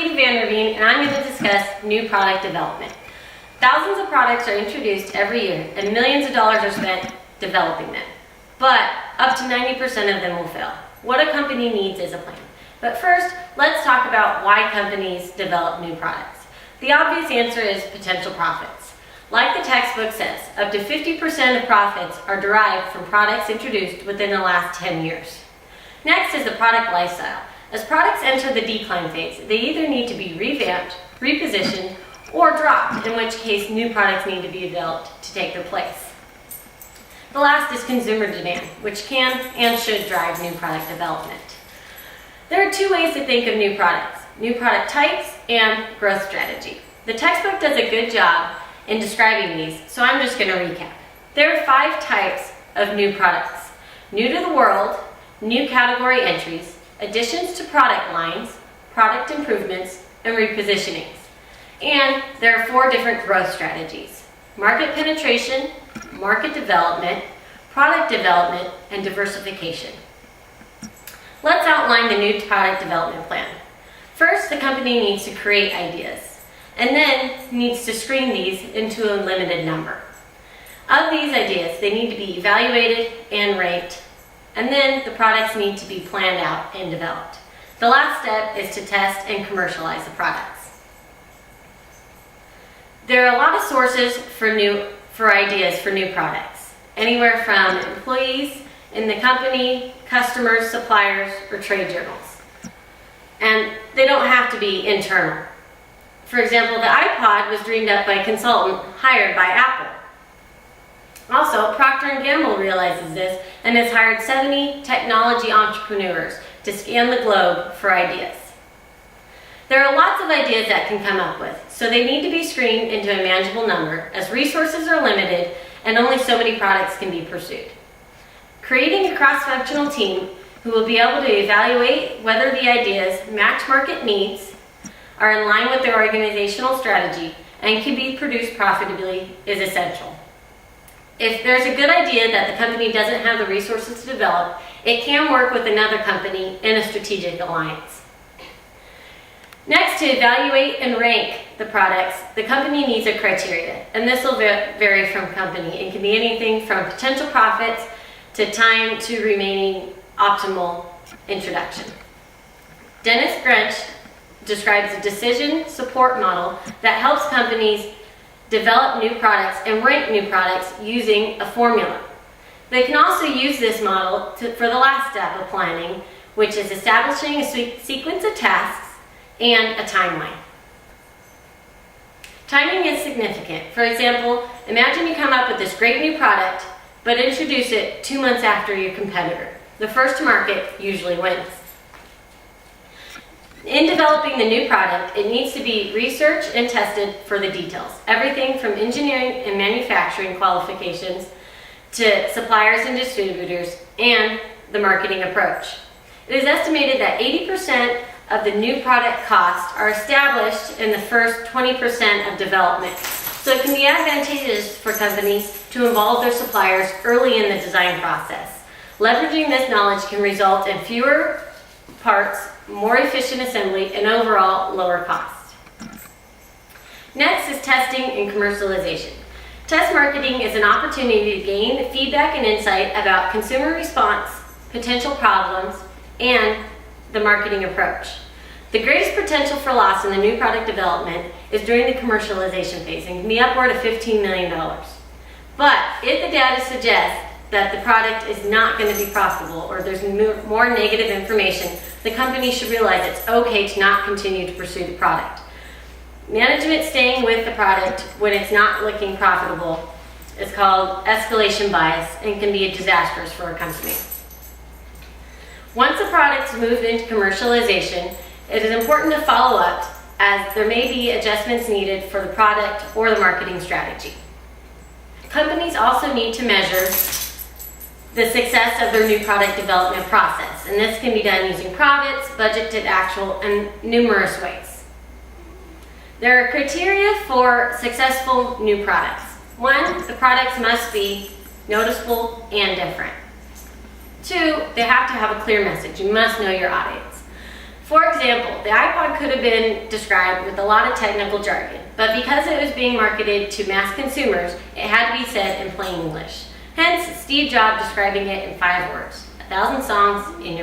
Mktg Vander, Veen, and I'm going to discuss new product development. Thousands of products are introduced every year, and millions of dollars are spent developing them. But up to 90% of them will fail. What a company needs is a plan. But first, let's talk about why companies develop new products. The obvious answer is potential profits. Like the textbook says, up to 50% of profits are derived from products introduced within the last 10 years. Next is the product lifestyle. As products enter the decline phase, they either need to be revamped, repositioned, or dropped, in which case new products need to be developed to take their place. The last is consumer demand, which can and should drive new product development. There are two ways to think of new products: new product types and growth strategy. The textbook does a good job in describing these, so I'm just going to recap. There are 5 types of new products: new to the world, new category entries, additions to product lines, product improvements, and repositionings. And there are 4 different growth strategies: market penetration, market development, product development, and diversification. Let's outline the new product development plan. First, the company needs to create ideas, and then needs to screen these into a limited number. Of these ideas, they need to be evaluated and ranked, and then the products need to be planned out and developed. The last step is to test and commercialize the products. There are a lot of sources for ideas for new products, anywhere from employees in the company, customers, suppliers, or trade journals. And they don't have to be internal. For example, the iPod was dreamed up by a consultant hired by Apple. Also, Procter & Gamble realizes this and has hired 70 technology entrepreneurs to scan the globe for ideas. There are lots of ideas that can come up with, so they need to be screened into a manageable number, as resources are limited and only so many products can be pursued. Creating a cross-functional team who will be able to evaluate whether the ideas match market needs, are in line with their organizational strategy, and can be produced profitably is essential. If there's a good idea that the company doesn't have the resources to develop, it can work with another company in a strategic alliance. Next, to evaluate and rank the products, the company needs a criteria, and this will vary from company. It can be anything from potential profits to time to remaining optimal introduction. Dennis Grench describes a decision support model that helps companies develop new products and rank new products using a formula. They can also use this model for the last step of planning, which is establishing a sequence of tasks and a timeline. Timing is significant. For example, imagine you come up with this great new product, but introduce it 2 months after your competitor. The first to market usually wins. In developing the new product, it needs to be researched and tested for the details. Everything from engineering and manufacturing qualifications to suppliers and distributors and the marketing approach. It is estimated that 80% of the new product costs are established in the first 20% of development. So it can be advantageous for companies to involve their suppliers early in the design process. Leveraging this knowledge can result in fewer parts, more efficient assembly, and overall lower cost. Next is testing and commercialization. Test marketing is an opportunity to gain feedback and insight about consumer response, potential problems, and the marketing approach. The greatest potential for loss in the new product development is during the commercialization phase and can be upward of $15 million. But if the data suggests that the product is not going to be profitable or there's more negative information, the company should realize it's okay to not continue to pursue the product. Management staying with the product when it's not looking profitable is called escalation bias and can be disastrous for a company. Once a product is moved into commercialization, it is important to follow up, as there may be adjustments needed for the product or the marketing strategy. Companies also need to measure the success of their new product development process, and this can be done using profits, budgeted actual, and numerous ways. There are criteria for successful new products. 1, the products must be noticeable and different. 2, they have to have a clear message. You must know your audience. For example, the iPod could have been described with a lot of technical jargon, but because it was being marketed to mass consumers, it had to be said in plain English. Hence, Steve Jobs describing it in 5 words: 1,000 songs in your